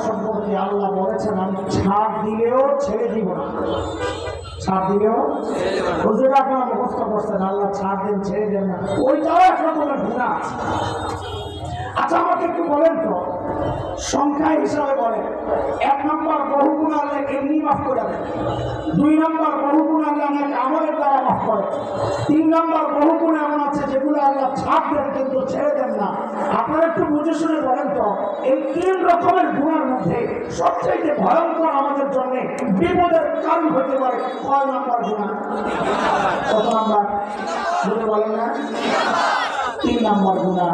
সম্পর্কে আল্লাহ বলেছেন আমি ছাড় দিলেও ছেড়ে দিব না। ছাড় দিলেও হুজুর আপনারা মুখস্থ করছেন আল্লাহ ছাড় দেন ছেড়ে দেন না, ওইটাও এক রকমের গুনাহ আছে। আচ্ছা আমাকে একটু বলেন তো, সংখ্যা হিসাবে বলেন, 1 নম্বর বহু গুনাহ আল্লাহ এমনি মাফ করে দেন, 2 নম্বর বহু গুনাহ আল্লাহ নাকি আমলের দ্বারা মাফ করে, 3 নম্বর বহু গুনাহ এমন আছে যেগুলো আল্লাহ ছাড় দেন কিন্তু ছেড়ে দেন না। আপনারা একটু বুঝে শুনে বলেন তো, এই 3 রকমের গুনার মধ্যে সবচেয়ে ভয়ঙ্কর আমাদের জন্য বিপদের কারণ হতে পারে কয় নম্বর গুনাহ? কত নম্বর বলতে বলেন না? 3 নম্বর গুনাহ,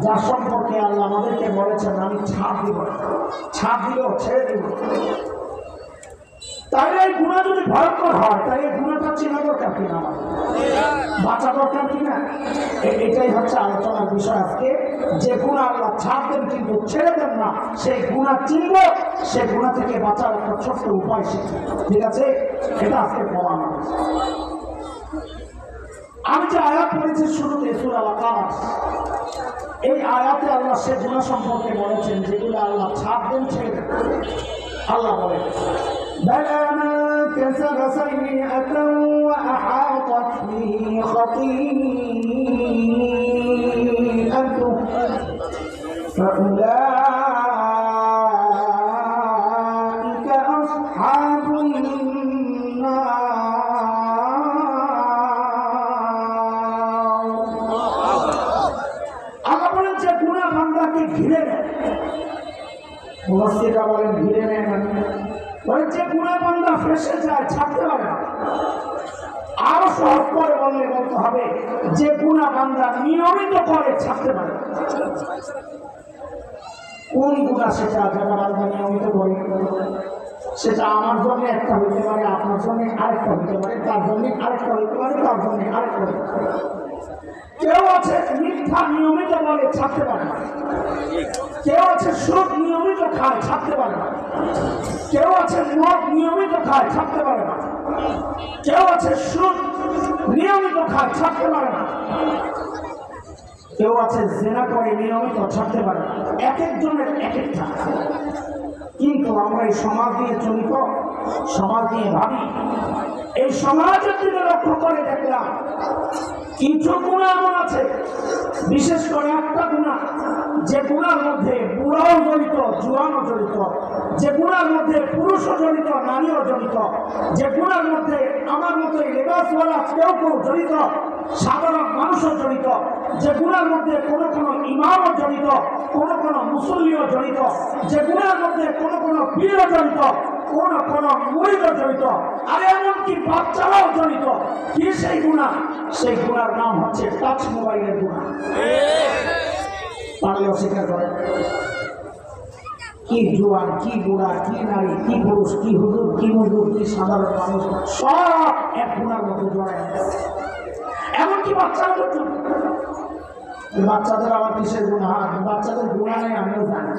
যার সম্পর্কে আল্লাহ আমাদেরকে বলেছেন আমি ছাড় দিব, ছাড় দিলেও ছেড়ে দিব। তাই এই গুনাহ যদি ভয়ঙ্কর হয় তাই এই গুনাহটা চেনা দরকার কিনা, আমাদের বাঁচা দরকার কিনা, এটাই হচ্ছে আলোচনার বিষয় আজকে। যে গুনাহ আল্লাহ ছাড় দেন কিন্তু ছেড়ে দেন না, সেই গুনাহ চিনব, সেই গুনাহ থেকে বাঁচার একটা ছোট্ট উপায় শিখব। ঠিক আছে, এটা আজকে প্রমাণ। আমি যে আয়াত পড়েছি শুরুতে সূরা আল-কামার, এই আয়াতে আল্লাহ সে গুনাহ সম্পর্কে বলেছেন যেগুলো আল্লাহ ছাড় দেন ছেড়ে দেন। আল্লাহ বলেন بلى من كسب سيئة وأحاطت به خطيئته فأولئك أصحاب النار। আল্লাহ বলেন যে গুনাহ বান্দাকে ঘিরে নেয়, মুফাসসিররা বলেন ঘিরে নেয় মানে যে গুনাহ বান্দা ফেঁসে যায় ছাড়তে পারে না। আরো সহজ করে বললে বলতে হবে যে গুনাহ বান্দা নিয়মিত করে ছাড়তে পারে। কোন গুনাহ সেটা যারা বান্দা নিয়মিত করে? সেটা আমার জন্য একটা হইতে পারে, আপনার জন্য আরেকটা হইতে পারে, তার জন্য আরেকটা হইতে পারে, তার জন্য আরেকটা হইতে পারে। কেউ আছে মিথ্যা নিয়মিত বলে ছাড়তে পারে না, কেউ আছে সুদ নিয়মিত খায় ছাড়তে পারে না, কেউ আছে মদ নিয়মিত খায় ছাড়তে পারে না, কেউ আছে সুদ নিয়মিত খায় ছাড়তে পারে না, কেউ আছে জিনা করে নিয়মিত ছাড়তে পারে না। এক একজনের এক একটা। কিন্তু আমরা এই সমাজ নিয়ে চলিত, সমাজ নিয়ে ভাবি, এই সমাজের দিকে লক্ষ্য করে দেখলাম কিছু গুনাহ এমন আছে, বিশেষ করে একটা গুনাহ যে গুনার মধ্যে বুড়াও জড়িত, জোয়ানও জড়িত, যে গুনার মধ্যে পুরুষও জড়িত, নারীও জড়িত, যে গুনার মধ্যে আমার মতো লেবাসওয়ালা কেউ কেউ জড়িত, সাধারণ মানুষও জড়িত, যে গুনার মধ্যে কোনো কোনো ইমামও জড়িত, কোনো কোনো মুসল্লিও জড়িত, যে গুনার মধ্যে কোনো কোনো পীরও জড়িত, কোন কোন মুরিদও জড়িত, আর এমনকি বাচ্চারাও জড়িত। কি সেই গুনাহ? সেই গুনার নাম হচ্ছে টাচ মোবাইলের গুনাহ। পারলে অস্বীকার করে। কি জোয়ান, কি বুড়া, কি নারী, কি পুরুষ, কি হুজুর, কি মজুর, কি সাধারণ মানুষ, সব এক গুনার মধ্যে জড়ায়। এমনকি বাচ্চারা তো, বাচ্চাদের আবার কিসের গুনাহ? বাচ্চাদের গুনাহ নেই আমিও জানি,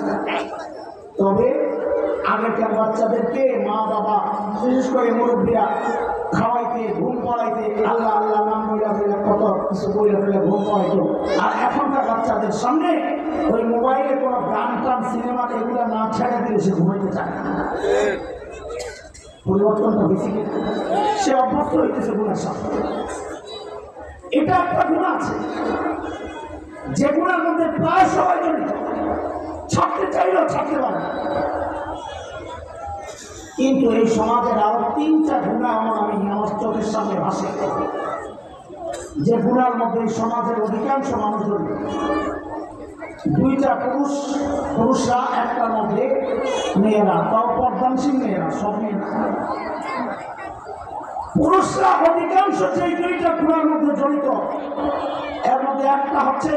তবে আগেকার বাচ্চাদেরকে মা বাবা বিশেষ করে মুরব্বীরা খাওয়াইতে, ঘুম পড়াইতে, আল্লাহ আল্লাহ নাম বইলা বইলা কত কিছু বইলা বইলা ঘুম পড়াইতো। আর এখনকার বাচ্চাদের সামনে ওই মোবাইলে কোনো গান টান সিনেমা এগুলো না ছেড়ে দিলে সে ঘুমাইতে চায় না। পরিবর্তনটা বেশি, সে অভ্যস্ত হইতেছে গুনার সাথে। এটা একটা গুনাহ আছে যে গুনার মধ্যে প্রায় সবাই জড়িত, ছাড়তে চাইলেও ছাড়তে পারে না। কিন্তু এই সমাজের আরো 3টা গুনাহ আমি আমার চোখের সামনে ভাসে, যে গুনার মধ্যে সমাজের অধিকাংশ মানুষ জড়িত। 2টা পুরুষরা, একটার মধ্যে মেয়েরা, তাও পর্দানশীল মেয়েরা, সব মেয়েরা। পুরুষরা অধিকাংশ যে 2টা গুনার মধ্যে জড়িত, এর মধ্যে একটা হচ্ছে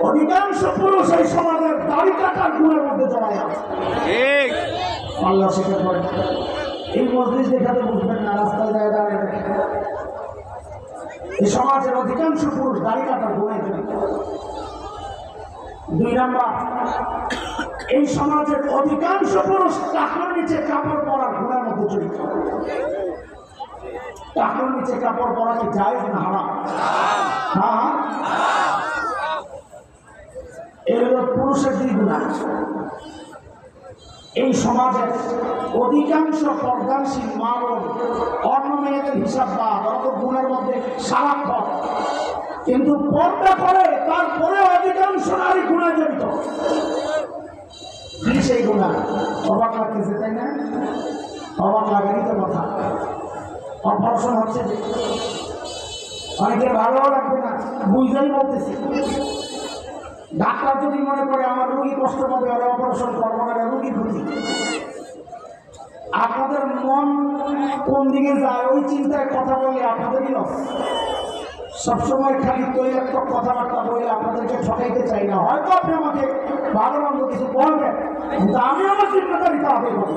অধিকাংশ পুরুষ এই সমাজের দাড়ি কাটার গুণের মধ্যে জড়ায় আছে। আল্লাহ স্বীকার করেন। এই মসজিদ দেখাতে বুঝবেন না, রাস্তায় যায় দাঁড়িয়ে দেখেন। এই সমাজের অধিকাংশ পুরুষ দাড়ি কাটার গুণে জড়িত। 2 নম্বর, এই সমাজের অধিকাংশ পুরুষ টাকার নিচে কাপড় পরার গুণের মধ্যে জড়িত। টাকার নিচে কাপড় পরা কি জায়েজ না হারাম? হ্যাঁ, এই হলো পুরুষের 2 গুনাহ। এই সমাজের অধিকাংশ পর্দানশীল মা বোন অন্য মেয়েদের হিসাব বা অত গুণের মধ্যে সারাক্ষণ, কিন্তু পর্দা করে তারপরে অধিকাংশ নারী গুণায় জড়িত। কি সেই গুণা? অবাক লাগতেছে তাই না? অবাক লাগারই তো কথা। অপারেশন হচ্ছে যে অনেকে ভালো লাগবে না, বুঝলেই বলতেছি। ডাক্তার যদি মনে করে আমার রোগী কষ্ট পাবে, ওরা অপারেশন করবো না, রোগীর ক্ষতি। আপনাদের মন কোন দিকে যায় ওই চিন্তায় কথা বলে আপনাদেরই লস। সবসময় খালি তৈলাত্মক কথাবার্তা বলে আপনাদেরকে ঠকাইতে চাই না। হয়তো আপনি আমাকে ভালো মন্দ কিছু বলবেন, কিন্তু আমি আমার জিম্মেদারিটা আদায় করব।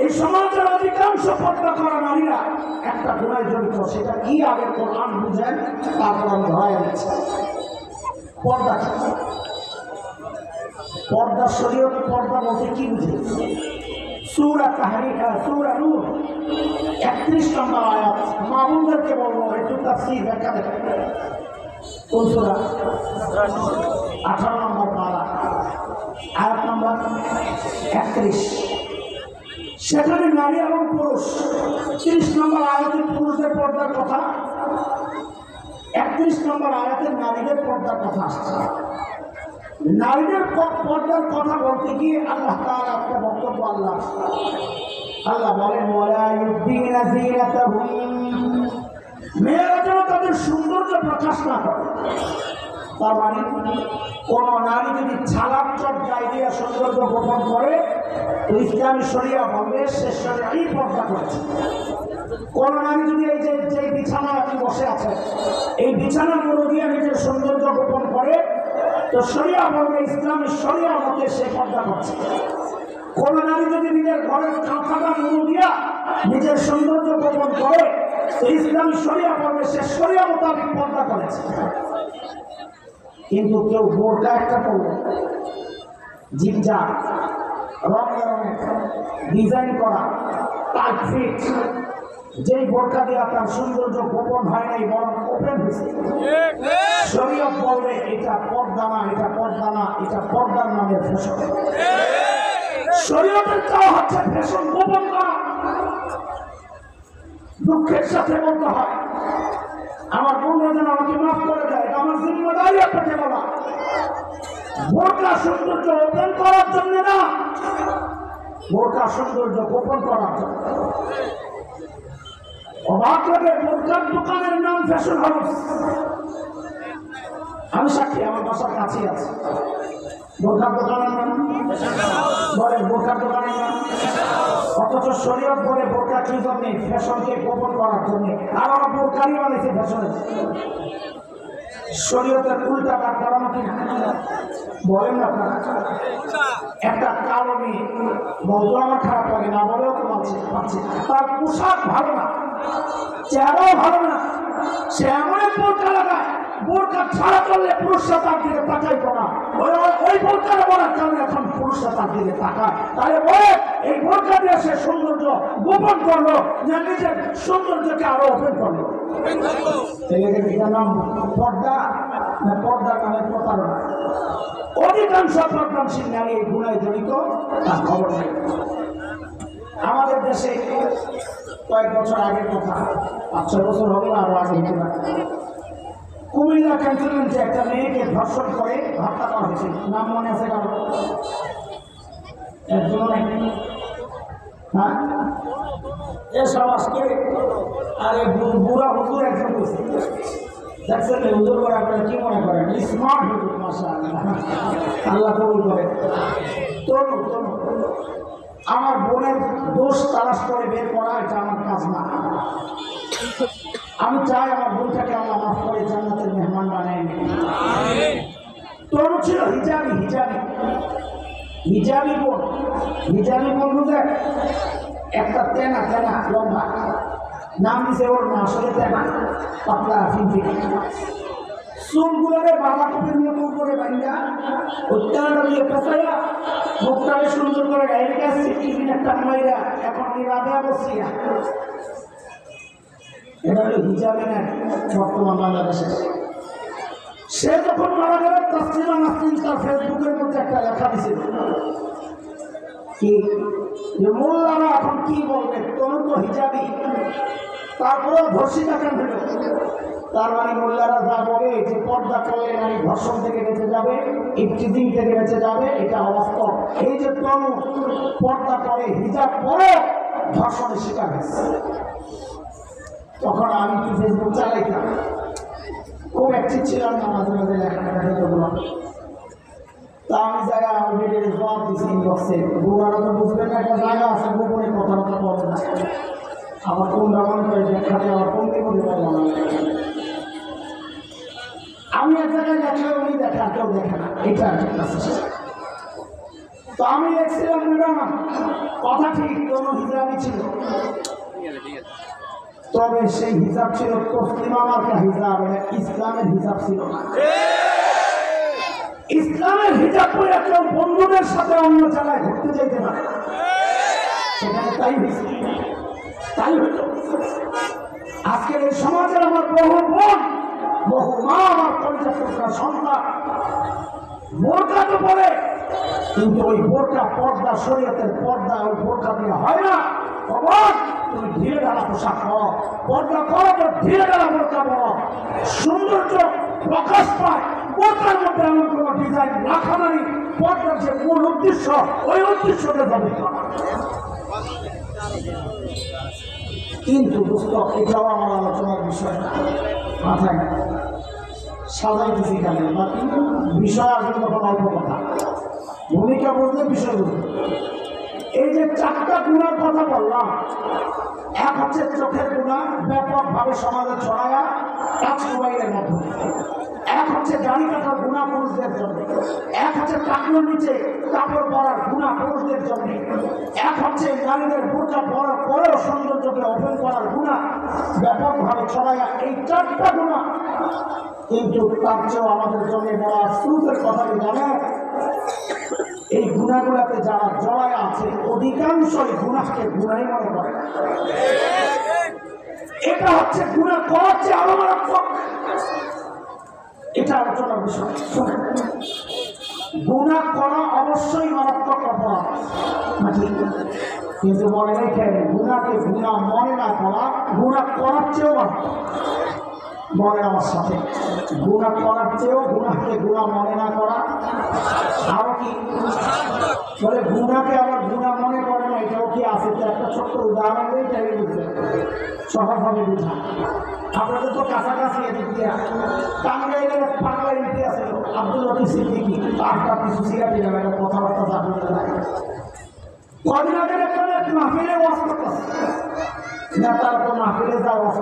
এই সমাজের অধিকাংশ পর্দা করা নারীরা একটা গুণায় জড়িত। সেটা কি আগে কোরআন বুঝেন, তারপর আমি ধরাই দিচ্ছি। পর্দা পর্দা শরীয়ত পর্দা বলতে কি বুঝে? সূরা তাহরিকা সূরা নূর 31 নম্বর আয়াত। মা বোনদেরকে বলবো একটু তাফসীর ব্যাখ্যা দেখেন। কোন সূরা? 18 নম্বর পারা, আয়াত নম্বর 31। সেখানে নারী এবং পুরুষ 30 নম্বর আয়াতে পুরুষদের পর্দার কথা, 31 নম্বর আয়াতে নারীদের পর্দার কথা আসছে। নারীদের পর্দার কথা বলতে গিয়ে আল্লাহ তাআলা একটা বক্তব্য আল্লাহ বলেন, ওয়ালা ইউদিনা যিনাতাহুম, মেয়েরা যেন তাদের সৌন্দর্য প্রকাশ না করে। তার মানে কোন নারী যদি ছালার চট গায়ে দিয়ে সৌন্দর্য গোপন করে, তো ইসলামী শরিয়া বলবে সে শরিয়াই পর্দা করেছে। কোন নারী যদি এই যে বিছানায় আপনি বসে আছেন, এই বিছানার মধ্যে দিয়ে নিজের সৌন্দর্য গোপন করে, তো শরিয়া বলবে ইসলামী শরিয়া মতে সে পর্দা করছে। কোন নারী যদি নিজের ঘরের কাঁথাটা মুড়ো দিয়া নিজের সৌন্দর্য গোপন করে, তো ইসলামী শরিয়া বলবে সে শরিয়া মোতাবেক পর্দা করেছে। কিন্তু কেউ বোরকা একটা পড়বে, জিগজাগ রঙে রঙে ডিজাইন করা টাইট ফিট, যেই বোরকা দিয়া তার সৌন্দর্য গোপন হয় নাই, বরং ওপেন হয়েছে, শরীয়ত বলবে এটা পর্দা না, এটা পর্দা না, এটা পর্দার নামে ফ্যাশন। শরীয়তের চাওয়া হচ্ছে ফ্যাশন গোপন করা। দুঃখের সাথে বলতে হয়, আমার বন্ধুরা যেন আমাকে মাফ করে দেয়, এটা আমার জিম্মেদারি আপনাকে বলা। বোরকা সৌন্দর্য ওপেন করার জন্য না, বোরকা সৌন্দর্য গোপন করার জন্য। অবাক লাগে, বোরকার দোকানের নাম ফ্যাশন হাউস। আমি সাক্ষী, আমার বাসার কাছে আছে। বোরকার দোকানের নাম বলে, বোরকার দোকানের নাম, অথচ শরীয়ত বলে বোরকা কি জন্য? ফ্যাশনকে গোপন করার জন্য। আর আমরা বোরকারই বানাইছে ফ্যাশনের। শরীয়তের উল্টা বার করানো কিনা বলেন না আপনারা? একটা কালো মেয়ে বলতো আমার খারাপ লাগে না, বলেও তো পাচ্ছি, তার পোশাক ভালো না, চেহারাও ভালো না, সে এমন বোরকা লাগায়, বোরকা ছাড়া করলে পুরুষরা তার দিকে তাকাইতো না। ওই বোরকাটা বলার কারণে এখন পুরুষরা তার দিকে তাকায়। তাহলে বলে এই বোরকা দিয়ে সে সৌন্দর্য গোপন করলো, না নিজের সৌন্দর্যকে আরো ওপেন করলো। নাম পর্দা না, পর্দার নামে প্রতারণা। অধিকাংশ পর্দানশীল নারী এই গুণায় জড়িত, তার খবর নেই। আমাদের দেশে কয়েক বছর আগের কথা, 5-6 বছর হবে, আরো আগে হতে পারে, কুমিল্লা ক্যান্টনমেন্টে একটা মেয়েকে ধর্ষণ করে হত্যা করা হয়েছে। নাম মনে আছে কারো? একজন নাকি? হ্যাঁ, এসব আজকে আরে বুড়া হুজুর একজন করছে, দেখছেন হুজুর করে আপনারা কি মনে করেন? স্মার্ট হুজুর, মাশাআল্লাহ, আল্লাহ কবুল করে। তনু আমার বোনের দোষ তালাশ করে বের করা, এটা আমার কাজ না। আমি চাই আমার বোনটাকে আল্লাহ মাফ করে জান্নাতের মেহমান বানায়। তনু ছিল হিজাবি বোন। হিজাবি বোন বুঝে একটা তেনা লম্বা, নাম দিছে ওর না, আসলে তেনা, পাতলা ফিনফিন, চুলগুলোরে বাঁধাকপির মতো উপরে বান্ধা, উত্তানটা দিয়ে পেঁচাইয়া মুখটাকে সুন্দর করে গাইতে আসছে টিফিন একটা ময়রা, এখন রাধা বসছি না। এটা হলো হিজাবে না বর্তমান বাংলাদেশে। সে যখন মারা গেল, তাসলিমা নাসরিন তার ফেসবুকের মধ্যে একটা লেখা দিয়েছিল, কি মোল্লারা এখন কি বলবে, তনু তো হিজাবি, তারপরেও ধর্ষিতা কেন হলো? তার মানে মোল্লারা যা বলে যে পর্দা করলে নারী ধর্ষণ থেকে বেঁচে যাবে, ইফতিজিং থেকে বেঁচে যাবে, এটা অবাস্তব। এই যে তনু পর্দা করে, হিজাব পরে ধর্ষণের শিকার হয়েছে। তখন আমি কি ফেসবুক চালাইতাম, খুব অ্যাক্টিভ ছিলাম না, মাঝে মাঝে লেখালেখা করলাম। তা আমি জায়গা অলরেডি জবাব দিচ্ছি ইনবক্সে, বউরা তো বুঝবেন না, একটা জায়গা আছে গোপনে কথাবার্তা বলে না, আমার কোন দামান করে দেখাতে আমার কোন বিপদে বললাম। আমি এক জায়গায় দেখলে উনি দেখা, কেউ দেখে না, এটা ঠিক আছে। তো আমি দেখছিলাম কথা ঠিক, কোনো হিজাবই ছিল, তবে সেই হিসাব ছিল তসলিমা মার্কা হিসাব, ইসলামের হিসাব ছিল না। ইসলামের হিসাব করে কেউ বন্ধুদের সাথে অন্য জায়গায় ঘুরতে চাইতে পারে, সেখানে তাই হয়েছে, তাই হইত। আজকের এই সমাজের আমার বহু বোন, বহু মা, আমার পরিচর্যা সন্তান বোরকা তো পরে, কিন্তু ওই বোরকা পর্দা, শরীয়তের পর্দা, ওই বোরকা দিয়ে হয় না। খবর তুমি ঢিলে ঢালা পোশাক করো, পর্দা করো, তো ঢিলে ঢালা বোরকা পরো, সৌন্দর্য প্রকাশ পায়। বোরকার মধ্যে এমন কোনো ডিজাইন রাখা নাই, পর্দার যে মূল উদ্দেশ্য, ওই উদ্দেশ্যটা যাবে। কিন্তু দোস্ত, এটাও আমার আলোচনার বিষয় না, মাথায় না সাজাই দিচ্ছি এখানে, বিষয় আসলে তখন অল্প কথা, ভূমিকা বলতে বিষয় বলতে। এই যে চারটা গুণার কথা বললাম, এক হচ্ছে চোখের গুণা, ব্যাপকভাবে সমাজে ছড়ায়া টাচ মোবাইলের মাধ্যমে। এক হচ্ছে দাড়ি কাটার গুণা পুরুষদের জন্য, এক হচ্ছে টাকনোর নিচে কাপড় পরার গুণা পুরুষদের জন্য, এক হচ্ছে নারীদের বোরকা পরার পরেও সৌন্দর্যকে ওপেন করার গুণা ব্যাপকভাবে ছড়ায়া। এই চারটা গুণা, কিন্তু তার চেয়েও আমাদের জন্য বড় আফসোসের কথা কি জানেন? এই গুণাগুলাতে যারা জড়ায় আছে, অধিকাংশই গুণাকে গুণাই মনে করে। এটা হচ্ছে গুণা করার চেয়ে আরো মারাত্মক। এটা আলোচনার বিষয়। গুণা করা অবশ্যই মারাত্মক অপরাধ নাকি? কিন্তু মনে রেখেন, গুণাকে গুণা মনে না করা গুণা করার চেয়েও মারাত্মক। মনে আমার সাথে, গুণা করার চেয়েও গুণাকে গুণা মনে না করা আরো কি বলে, গুণাকে আবার গুণা মনে করে না, এটাও কি আছে? তো একটা ছোট্ট উদাহরণ দিয়ে তাই বুঝবে, সহজভাবে বুঝা। আপনাদের তো কাছাকাছি এদিক দিয়া টাঙ্গাইলের বাংলা এমপি আছে আব্দুল লতিফ সিদ্দিকী, তার কিছু সিগারেট দিলাম, একটা কথাবার্তা জানতে লাগে। কদিন আগে একটা মাহফিলে ওয়াজ করতেছে, নেতারা তো মাহফিলে যা ওয়াজ